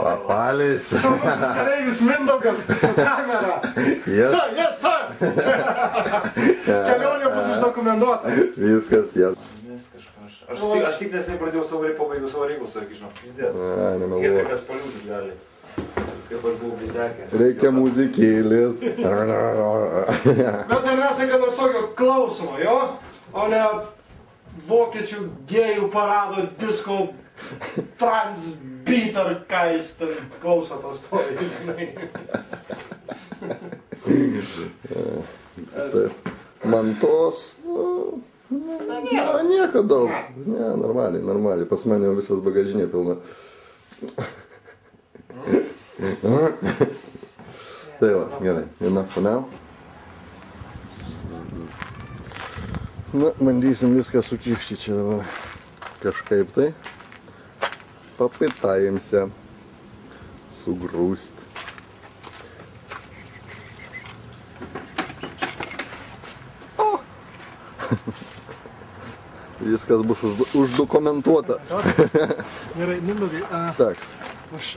Papalis. Šaunusis kareivis Mindaugas su kamera. Yes. Yes, sir. Kelionė bus uždokumentuota. Viskas, yes. Aš tik nesnai pradėjau pabaigiau savo reikalus, tokį žinau, pizdėt. Henrikas paliūdit gali. Kaip aš buvau bizekė. Reikia muzikėlis. Bet ar mes kad nors tokio klausomo, jo? O ne vokiečių gėjų parado disko transbeat ar ką jis ten klauso pastoviai, žinai. Mantos, nieko daug. Ne, normaliai. Pas mane visas bagažinė pilna. Tai va, gerai. Enough for now. Na, bandysim viską sukišti čia dabar kažkaip tai. Papitaimся sugrūst. Viskas bus uždokumentuota. Gerai, Mindaugai. Taks. Aš...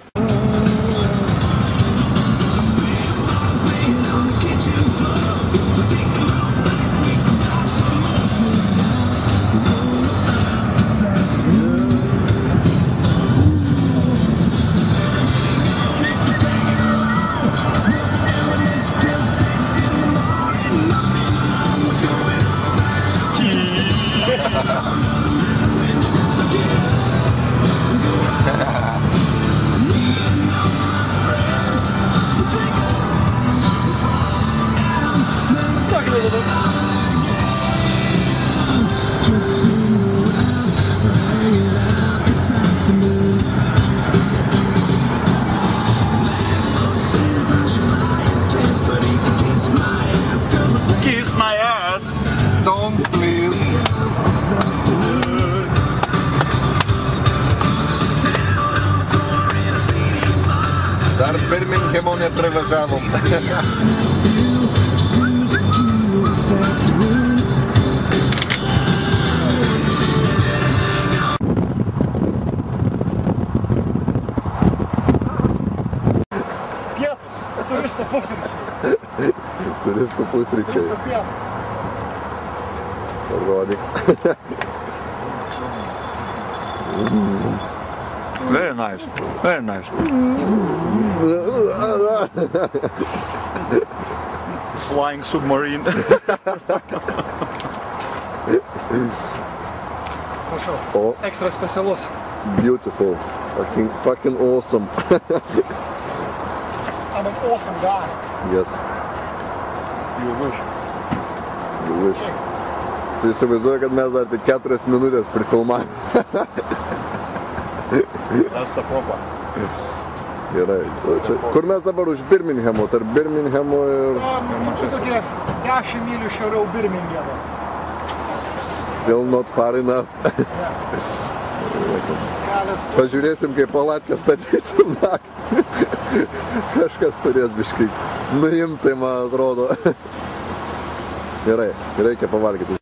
Kiss my ass! Don't please. Dar Birminghamo neprivažiavom. Pietus, turisto pusryčiai. Turistų pusryčiai. Turisto pietus. Parodyk. Very nice, very nice. Flying submarine. Prašau, O, ekstra specialus. beautiful. Fucking awesome. I'm an awesome guy. Yes. You wish. You wish. Tu įsivaizduoji, kad mes dar tik 4 minutės prifilmavome. That's the proper. Gerai. Čia, kur mes dabar už Birminghamo? Tarp Birminghamo ir... Čia tokie 10 mylių šiauriau Birminghamo. Still not far enough. Kelias tu. Pažiūrėsim, kaip palatkę statysim naktį. Kažkas turės biškai nuimti, tai man atrodo. Gerai, reikia pavalgyti.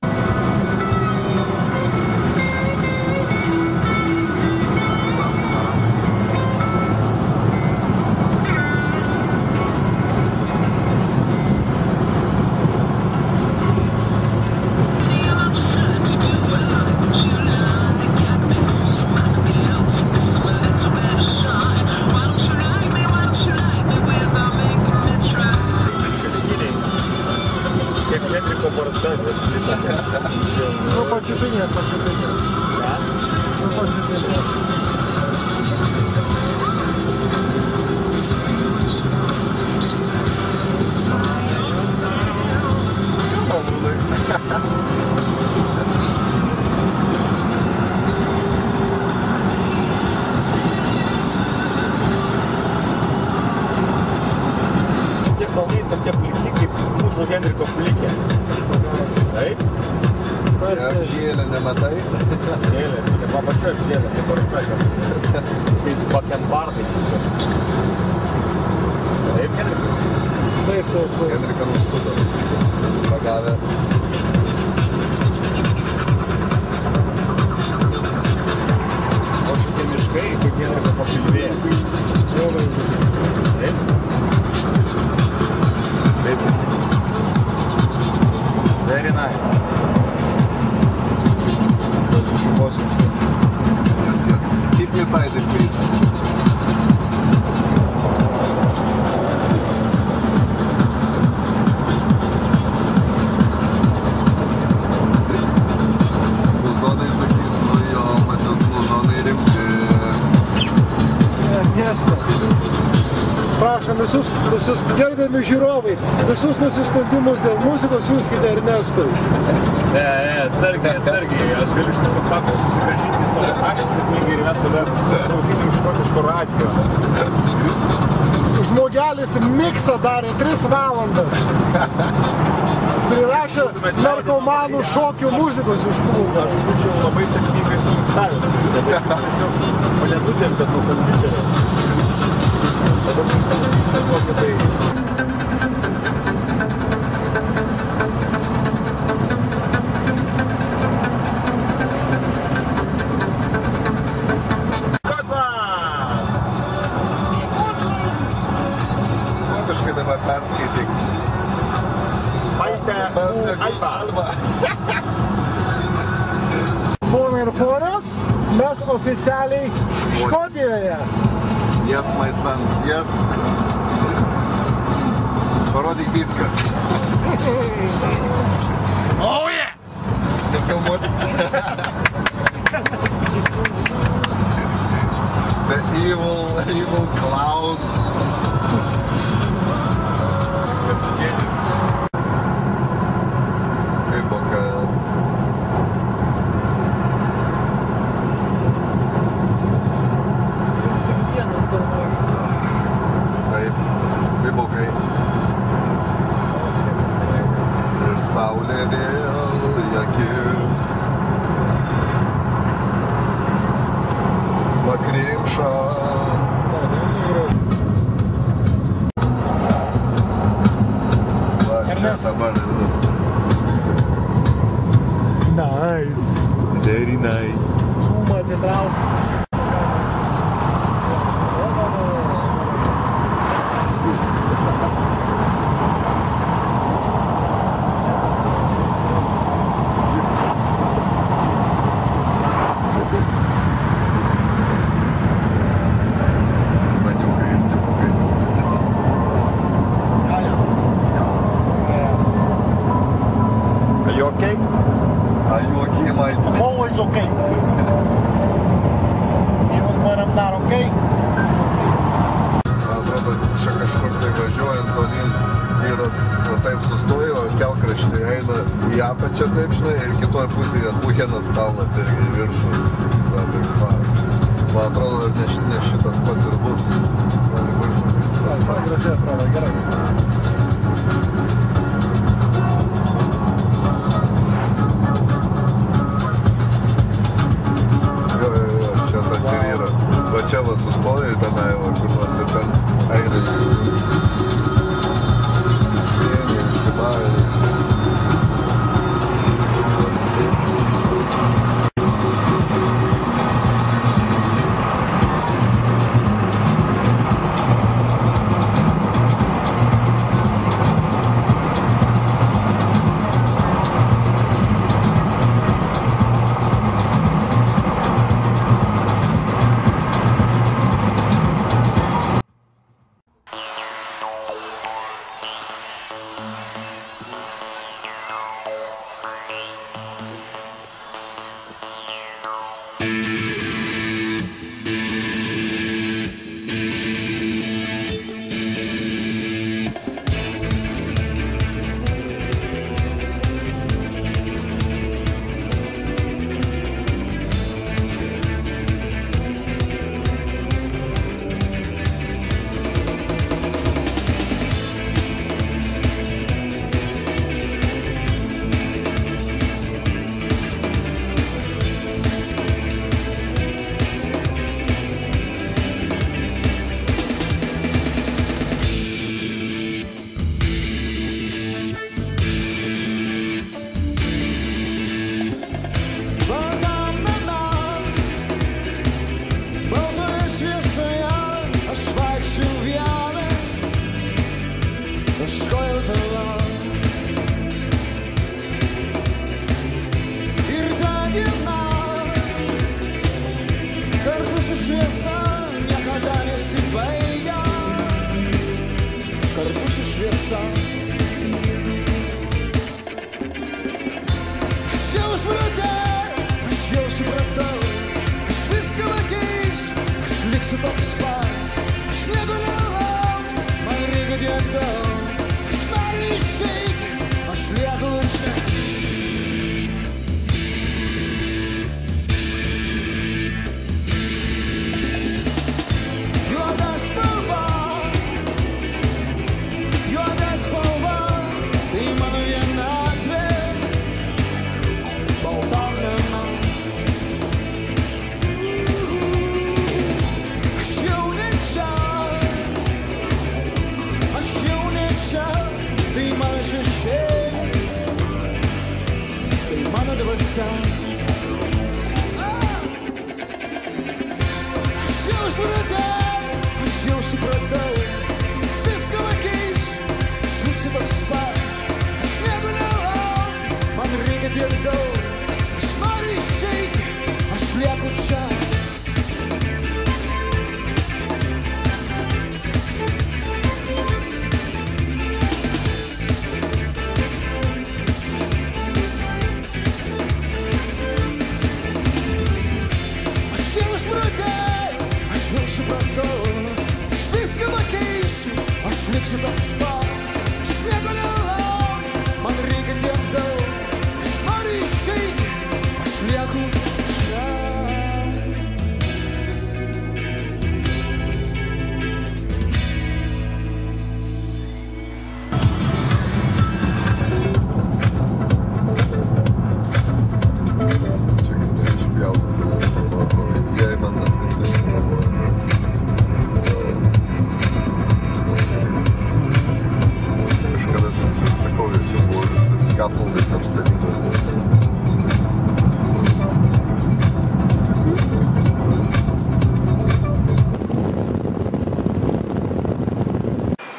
Ну, почепинет. Ну, почепинет. Tie kalnai tokie pliki, kaip mūsų Henriko plikė. Taip? Apžėlę nematai? Apžėlė, kaip apačio apžėlė, kaip arčakė. Kaip bakembardai. Taip, Henrikas? Taip. Henrika nuskudo. nice. Those promotions. Yes, yes. Keep me tidy, please. Muzonai sakys, nu jo, mačias muzonai rimti. Miestą. Prašom visus gerbiami žiūrovai, visus nusiskundimus dėl muzikos siųskite Ernestui. Atsargiai, aš galiu iš tiesų faktų susigražinti savo tašį sėkmingai ir mes tada klausysim škotiško radijo. Žmogelis miksą darė 3 valandas. Prirašė narkomanų šokių muzikos iš klubą. Aš būčiau labai sėkmingai sumiksavęs. Mane nutempė nuo kompiuterio. Dabar mums tiesiog tai... Skotiškai dabar perskaityk. Alba. Ponai ir ponios, mes oficialiai Škotijoje. Yes, my son, yes. Parodyk picką. Oh yeah! Nefilmuoti. The evil cloud. Vibokas. Taip, vibokai. Ir saulė vėl į akis. Pakrimša. Va, čia dabar visas. Nice. Very nice. Šumą atitrauk. Maniukai ir čiupukai. Are you okay? Are you okay, mate? I'm always okay. Even when I'm not okay. Man atrodo, čia kažkur tai važiuojant tolyn yra taip sustojo, kelkraštį eina į apačią taip, žinai, ir kitoj pusėje Buchenas kalnas irgi į viršų. Man atrodo, ne šitas pats ir bus. Gali būti. Man gražiai atrodo, gerai. Čia tas ir yra. Va čia va sustojo ir tenai, va, kur nors ir ten eina. Įsislėnė, įsimarė. supratau, aš viską pakeisiu, aš liksiu toks pat, aš negaliu laukti, man reikia tiek daug, aš noriu išeiti, aš lieku čia. Juoda spalva, tai mano vienatvė, baltam namam. Aš jau ne čia, tai mano šešėlis, tai mano dvasia. Aš jau supratau, viską pakeisiu, aš liksiu toks pat, aš negaliu laukti, man reikia tiek daug, aš noriu išeiti, aš lieku čia. Aš jau supratau, aš viską pakeisiu, aš liksiu toks pat, aš negaliu laukti, man reikia tiek daug, aš noriu išeiti, aš lieku čia.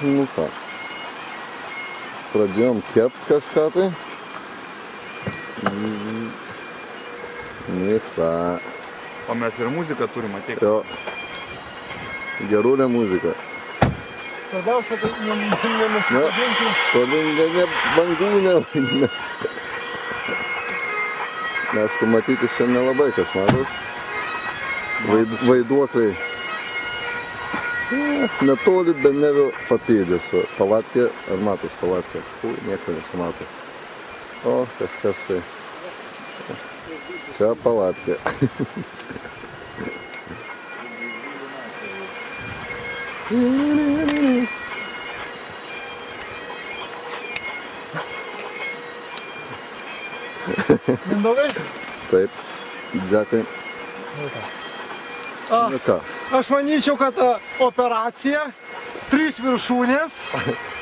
Nu ką, pradėjom kept kažką tai. Mėsa. O mes ir muziką turim, ateik. Jo. Gerulė muzika. Svarbiausia, tai nenusikabinti. Toli ne bangų ne. Aišku, matytis čia nelabai kas matos. Vaiduokliai. Netoli Benevio papėdėsiu. Palatkė, ar matos palatkė? Nieko nesimato. O, kažkas tai. Čia palatkė. Mindaugai? Taip, dzekai. Nu ką? Aš manyčiau, kad operacija 3 viršūnės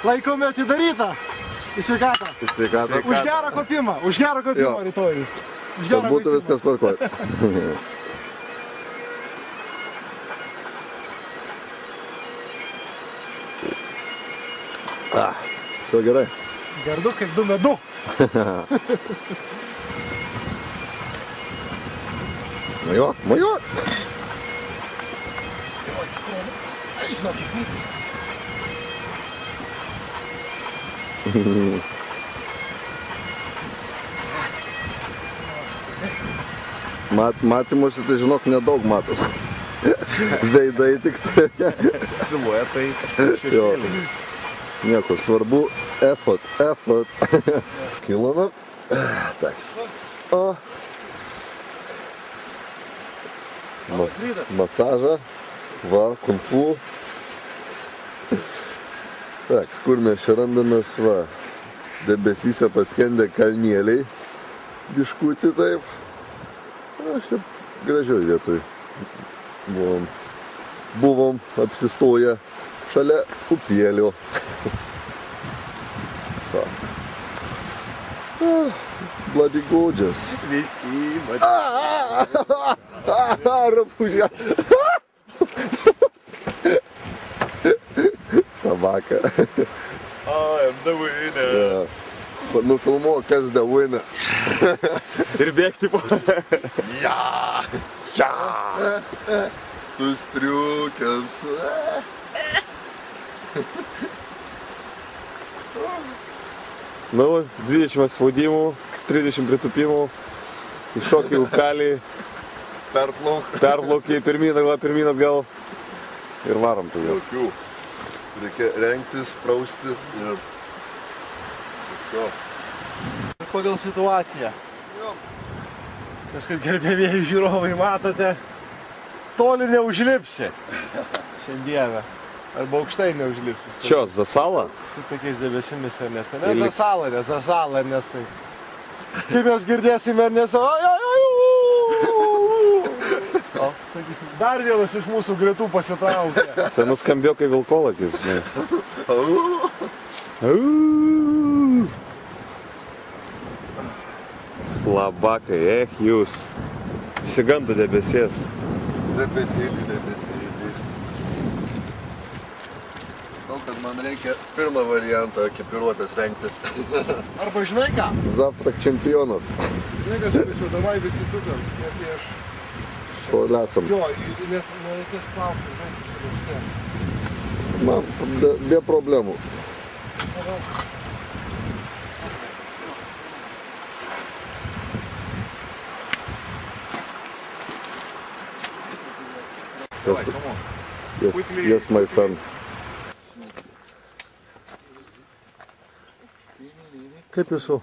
laikome atidaryta. Į sveikatą. Į sveikatą. Už gerą kopimą rytoj. Kad būtų viskas tvarkoj. Все gerai. Gardu kaip 2 medu. Majuok. Žinokit, vytis. Matymuose, tai žinok, nedaug matos. Veidai tik tai. Siluetai, šešėliai. Nieko, svarbu effort. Kilome. Taks. O. Masažą. Va, kung fu. Taks, kur mes čia randamės, va. Debesyse paskendę kalnėliai. Biškutį taip. Aš čia gražioj vietoj buvom apsistoję šalia upėlio. Bloody gorgeous. Rapužė. Sabaka. I'm the winner. Nufilmuo, kas the winner. Ir bėgti po. Ja! Su striukiam, su... Nu, 20 spaudimų, 30 pritupimų Iššokį upelį, perplaukį pirmyn atgal ir varom tu jau. Jokių. Reikia rengtis, praustis ir... Pagal situaciją. Nes kaip gerbėmieji žiūrovai matote, toli neužlipsi šiandieną. Arba aukštai neužlipsi. Čia, Zasala? Su tokiais debesimis, Ernestai. Ne Zasala, Ernestai. Kaip mes girdėsime, Ernestai. O, sakysim, dar vienas iš mūsų gretų pasitraukė. Čia nuskambėjo kaip vilkolakis, žinai. Slabakai, jūs. Išsigando debesies. Debesėlį. Gal, kad man reikia pirmą variantą ekipiruotės rengtis. Arba žinai ką? Завтрак čempionų. Žinai ką, žiūrėčiau, davai visi tupiam, net aš... Šuoliasam. Jo, nes nereikės plaukti, žinai, susiraukti. Man, be problemų. Yes, my son. Kaip jūsų?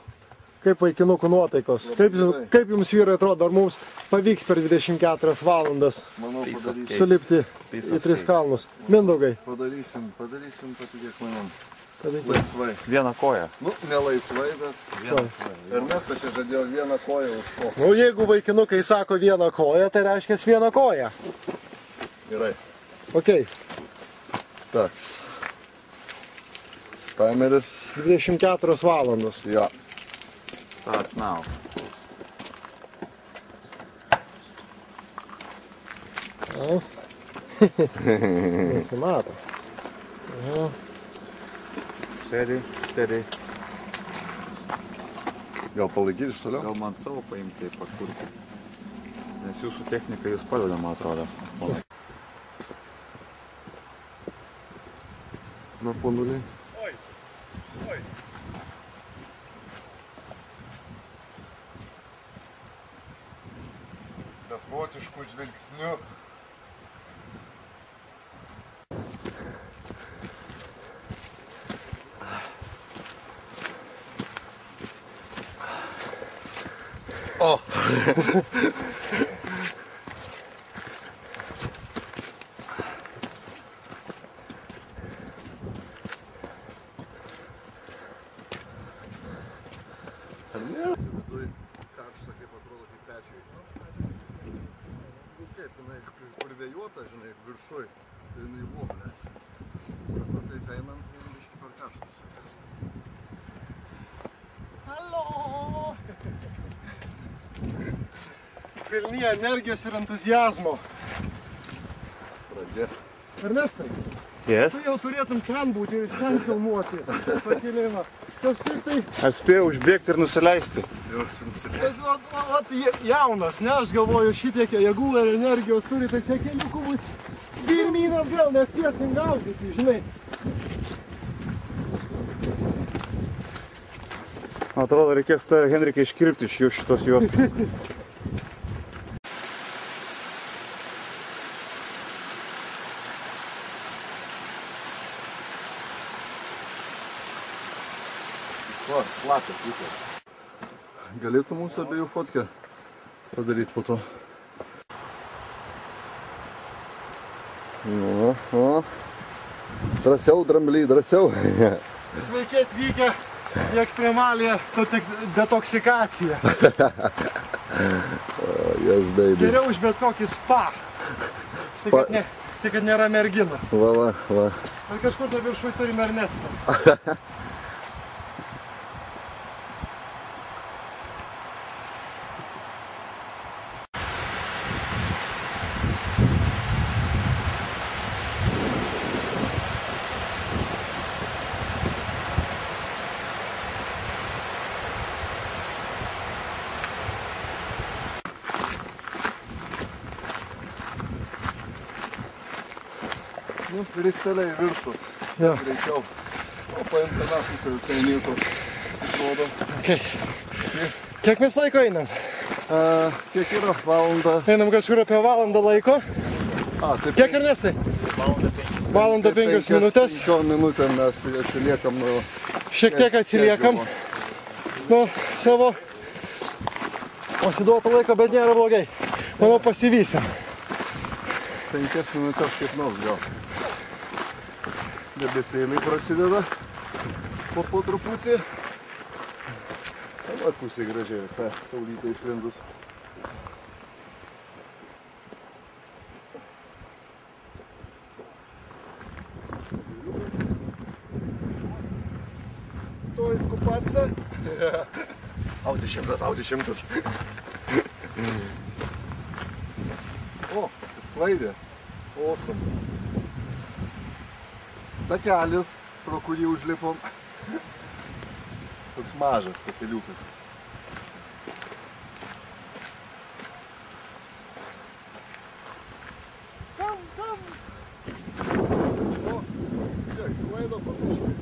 Kaip vaikinukų nuotaikos? Kaip jums vyrai atrodo? Ar mums pavyks per 24 valandas sulipti į 3 kalnus? Mindaugai? Padarysim, patikėk manim. Laisvai. Vieną koją. Nu, ne laisvai, bet... Ernestas čia žadėjo vieną koją už ko. Nu, jeigu vaikinukai sako vieną koją, tai reiškia vieną koją. Gerai. Okei. Taks. Timeris. 24 valandos. Ja. Starts now. O. Nesimato. Jo. Steady. Gal palaikyti iš toliau? Gal man savo paimti pakurti. Nes jūsų technika jūs padeda, man atrodo. Na, ponuliai. Beprotiškų žvilgsnių. O! Viduj karšta, kaip atrodo, kaip pečiui. Nu kaip, jinai kurvėjuota, žinai, viršui. Tai jinai buvo, bet taip einant, jinai biškį per karštas. Halo! Pilni energijos ir entuzijazmo. Pradžia. Ernestai, Yes. tu jau turėtum ten būti ir ten filmuoti pakilimą. Kažkaip tai... Aš spėjau užbėgti ir nusileisti. Jau nusileidžiu. Vat jaunas, ne? Aš galvoju, šitiek jėgų ir energijos turi, tai čia keliukų bus pirmyn atgal, nespėsim gaudyti, žinai. Atrodo, reikės tą Henriką iškirpti iš jų šitos juostos. Va, lakas visas. Galėtų mūsų abiejų fotkę padaryti po to. O. Drąsiau, drambliai, drąsiau. Sveiki atvykę į ekstremalią detoksikaciją. Yes, baby. Geriau už bet kokį spa. Tai kad nėra merginų. Va. Bet kažkur to viršui turime Ernestą. Nu, pristeliai viršų. Jo. Greičiau. O paimti tą pusę visai nieko. Išrodo. Okay. Kiek mes laiko einam? Kiek yra? Valandą? Einam kažkur apie valandą laiko. Taip. Kiek Ernestai? Valandą 5 minutės. 5 minutėm mes atsiliekam nuo... Šiek tiek atsiliekam nuo savo pasiduoto laiko, bet nėra blogai. Manau, pasivysim. 5 minutės kaip nors gal. Debesėliai prasideda po truputį. Vat pusė gražiai visą saulytę išlindus. To įskupatsa. Audi 100. O, sklaidė. Awesome. Takelis, pro kurį užlipom. Toks mažas takeliukas. Kam? O, kiek sklaido panašiai.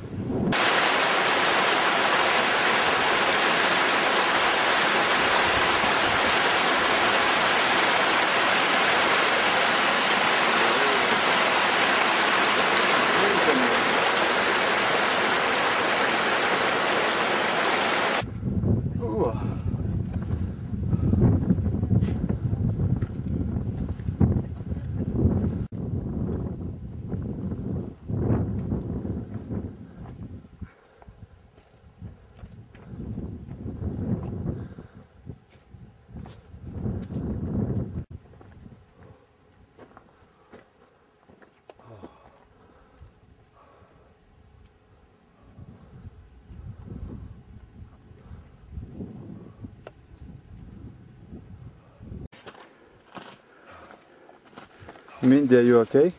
Mindy, are you okay?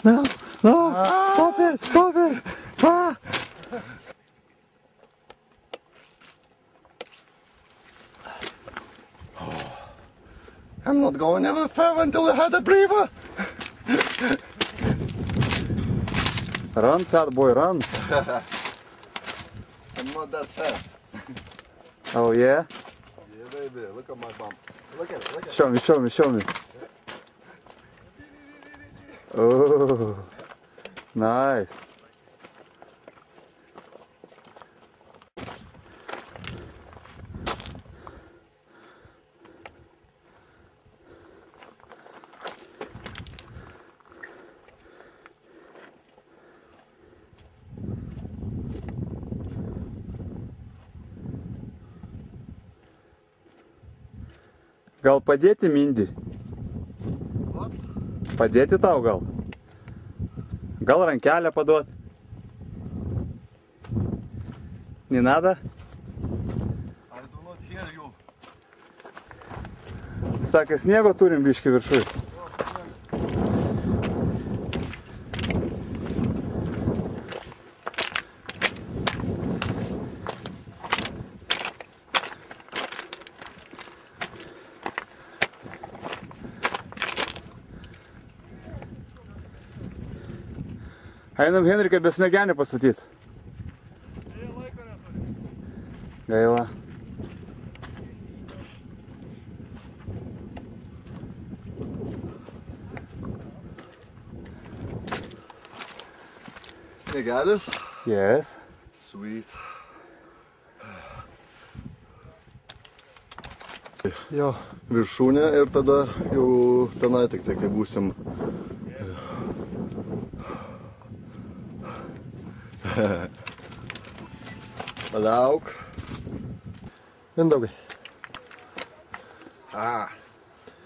No, stop it! Ah! I'm not going ever further until I had a breather. Run, fat boy, run! I'm not that fast. Oh yeah? Yeah, baby, look at my bum. Look at it. Show me. Oh, nice. Gal padėti, Mindy? Padėti tau gal? Gal rankelę paduot? Ni nada? I do not hear you. Sakė, sniego turim biškį viršui. Einam Henriką besmegenį pastatyti. Gaila. Sniegelis? Yes. Sweet. Jo. Viršūnė ir tada jau tenai tik tai, kai būsim. Palauk. Mindaugai.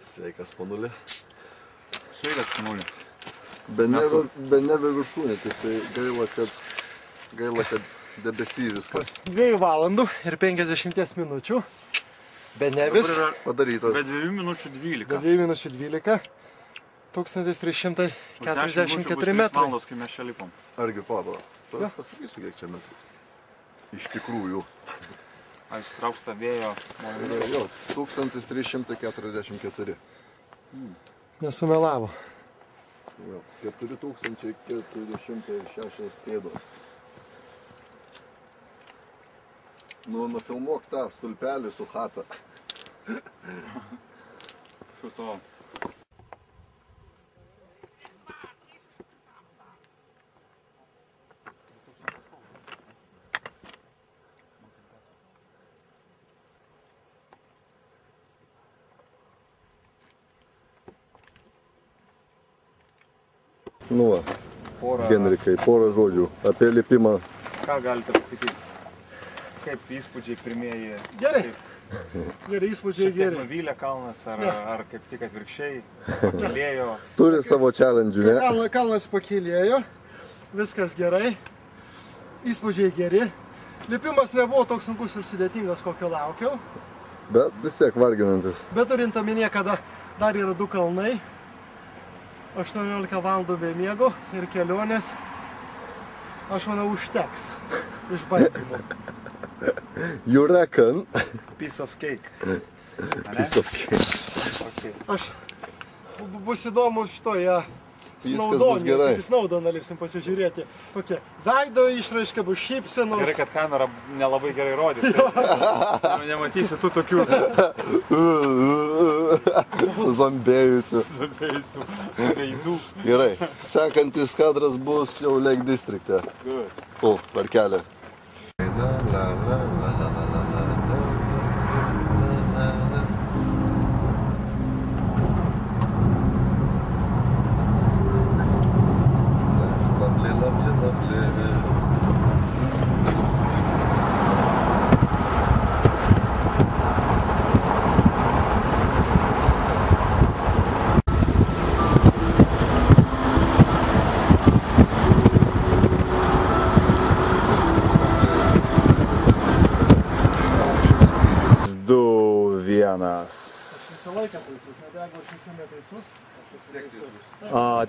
Sveikas, ponuli. Sveikas, ponuli. Be nebe viršūnė, tik tai gaila, kad debesy viskas. 2 valandų ir 50 minučių. Be nevis. Padarytas. Be 2 minučių 12. Be 2 minučių 12. 1344 metrai. Valandos, kai mes čia lipom. Argi pabala. Pasakysiu, kiek čia metų. Iš tikrųjų. Aš trauksta vėjo. Jo, 1344. Nesumelavo. Jo, 4406 pėdos. Nu, nufilmuok tą stulpelį su chata. Su savo. Nu va, Henrikai, porą žodžių apie lipimą. Ką galite pasakyti? Kaip įspūdžiai pirmieji? Gerai. Geri įspūdžiai, Šiek tiek geri. nuvylė kalnas, ar kaip tik atvirkščiai, pakilėjo? Turi savo challenge, ne? Kalnas pakilėjo, viskas gerai, įspūdžiai geri. Lipimas nebuvo toks sunkus ir sudėtingas, kokio laukiau. Bet vis tiek varginantis. Bet turint omenyje, kada dar yra 2 kalnai, 18 valandų be miego ir kelionės, aš manau, užteks išbandymų. You reckon? Piece of cake. Piece of cake. Okay. Aš bus įdomu šitoje Viskas bus gerai. Kaip Snowdoną lipsim pasižiūrėti. Kokia veido išraiška bus šypsenos. Gerai, kad kamera nelabai gerai rodys. Nematysi tų tokių Suzombėjusių. veidų. Gerai, sekantis kadras bus jau Lake Districte. O, parkelė.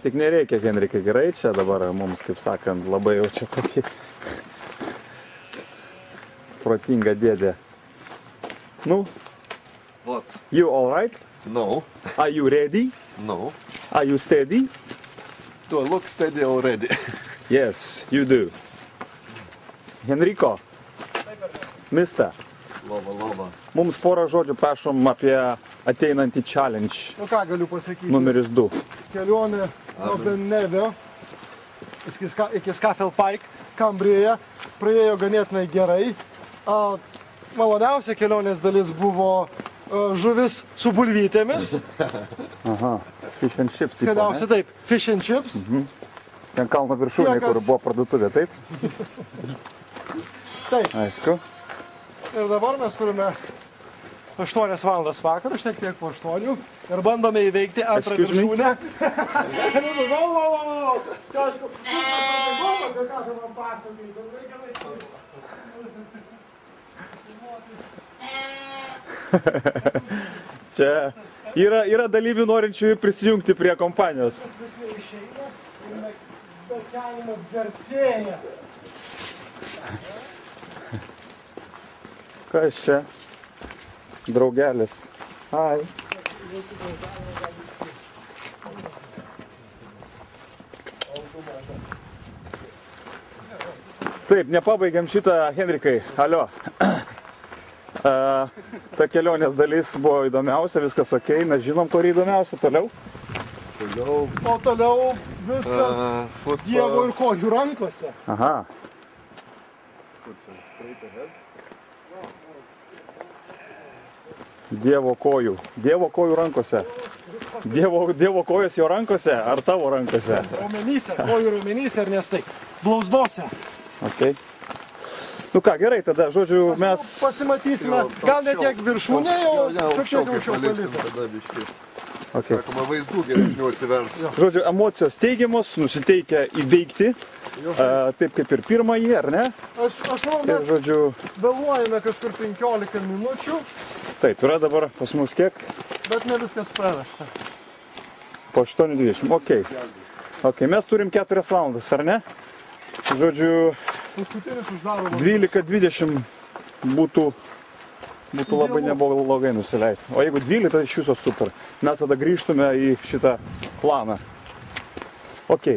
Tik nereikia, Henrikai, gerai, čia dabar mums, kaip sakant, labai jau čia kokį protingą dėdę. Nu, What? you all right? No, Are you ready? no. Are you steady? Do I look steady already? Yes, you do. Henriko, mister, Lova. mums porą žodžių prašom apie ateinantį challenge Nu ką galiu pasakyti? numeris 2. Kelionė nuo Benevio iki Scafell Pike, Kambrijoje, praėjo ganėtinai gerai. Maloniausia kelionės dalis buvo žuvis su bulvytėmis. Aha, fish and chips. Skaniausia taip, fish and chips. Ten kalno viršūnė, kur buvo parduotuvė, taip? Taip. Aišku. Ir dabar mes turime 8 valandas vakarą, šiek tiek po 8 ir bandome įveikti antrą Excuse me? viršūnę. Čia aš apie ką tu man pasakai. Čia yra dalyvių norinčių prisijungti prie kompanijos. Visi išeina ir bekenimas garsėja. Kas čia? Draugelis. Ai. Taip, nepabaigėm šitą, Henrikai. Alio. Ta kelionės dalis buvo įdomiausia, viskas ok, mes žinom, kur įdomiausia. Toliau? O toliau viskas Dievo ir kojų rankose. Aha. Dievo kojų rankose. Dievo kojos jo rankose ar tavo rankose? Raumenyse, kojų raumenyse ir nes taip, blausdose. Okay. Nu ką, gerai, tada, žodžiu, mes... Pasimatysime, gal ne tiek viršūnėje, o šiek tiek aukščiau paliksim. Okay. Sakoma, vaizdų geresnių atsivers. Žodžiu, emocijos teigiamos, nusiteikę įveikti, taip kaip ir pirmąjį, ar ne? Aš manau, Ir, mes žodžiu, vėluojame kažkur 15 minučių, taip, yra dabar pas mus kiek? bet ne viskas prarasta. Po 8:20, ok, mes turim 4 valandas, ar ne? Žodžiu, Paskutinis uždaro 12:20 būtų labai neblogai nusileisti. O jeigu 12, tai iš viso super. Mes tada grįžtume į šitą planą. Ok.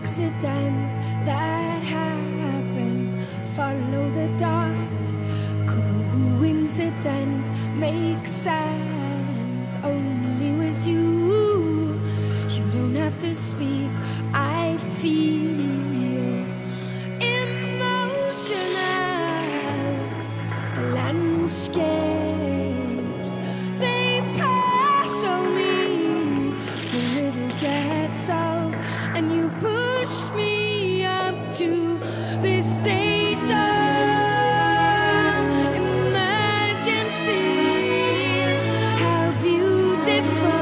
accident that happened. Follow the dot. Coincidence makes sense only with you. You don't have to speak. I feel emotional landscapes. They pass on me. The little gets solved, and you push me up to this state of emergency. How beautiful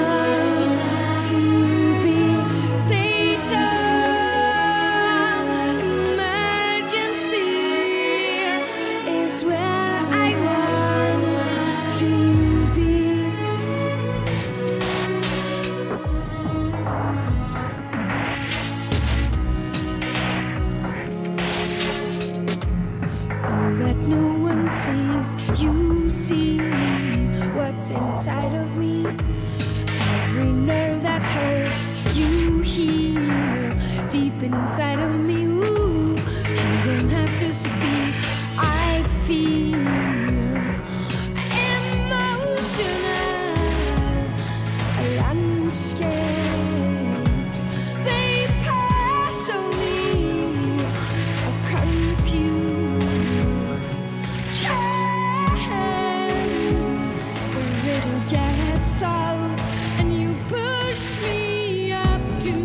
to be state of emergency is where I want to be. All that no one sees, you see what's inside of me. Every nerve that hurts, you heal deep inside of me. Ooh, you don't have to speak. I feel emotional landscapes. They pass on me. A confused can. The riddle gets solved, and you push me up to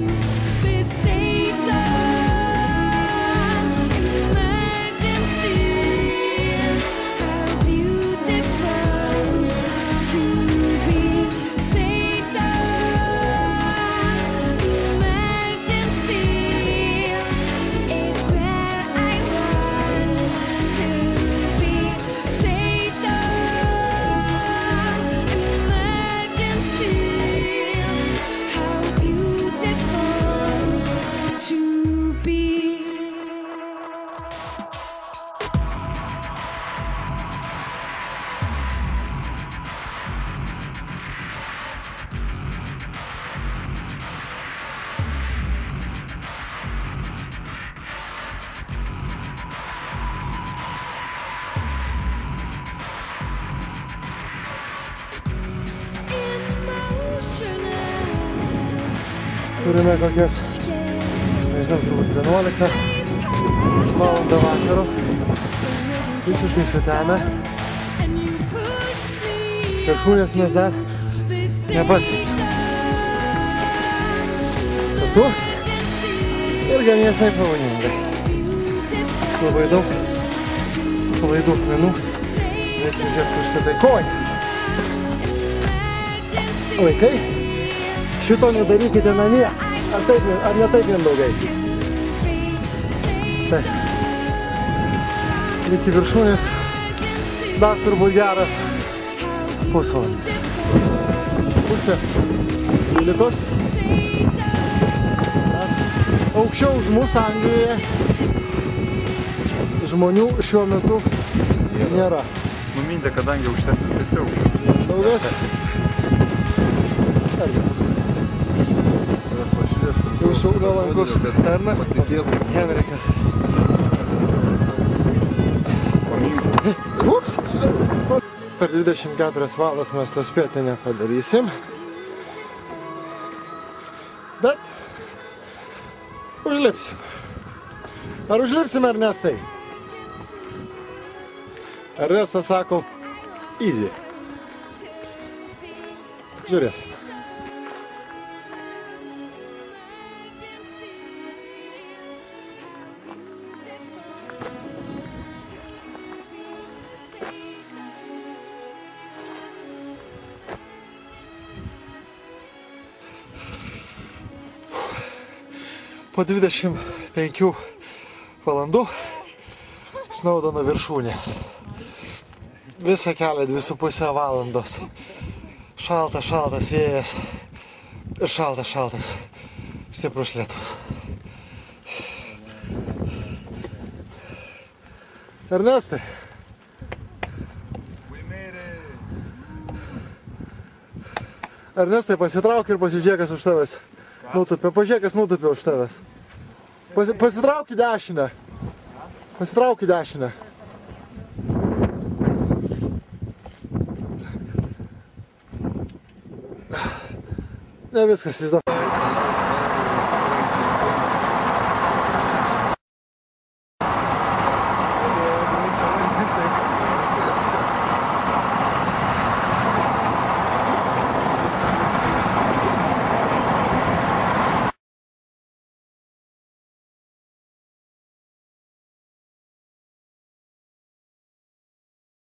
this state of emergency. How beautiful to be state of emergency is where I want to be. State of emergency. How beautiful to be. Turime kokias, nežinau, turbūt 11 valandą vakaro. Visiškai svetemę. Viršūnės mes dar nepasiekėme. Statu ir ganėtinai pavojingai. Labai daug palaidų akmenų. Reikia žiūrėti, kur statai koją. Vaikai, šito nedarykite namie. Ar ne taip Mindaugai? Taip. Iki viršūnės dar turbūt geras pusvalandis. Pusė 12. Mes aukščiau už mūsų Anglijoje žmonių šiuo metu nėra. Numindė, kadangi aukštesnis, tai siaučiau. Daugas. Ernestas. Jūsų nuolankus tarnas Henrikas. Ups! Per 24 valandas mes to spėti nepadarysim. Bet užlipsim. Ar užlipsim, Ernestai? Ernestas sako easy. Žiūrėsim. Po 25 valandų Snowdono viršūnė. Visą kelią 2,5 valandos. Šaltas vėjas ir šaltas stiprus lietus. Ernestai. Ernestai, pasitrauk ir pasižiūrėk, kas už tavęs nutupė. Pažiūrėk, kas nutupė už tavęs. Pasitrauk į dešinę. Pasitrauk į dešinę. Ne viskas, jis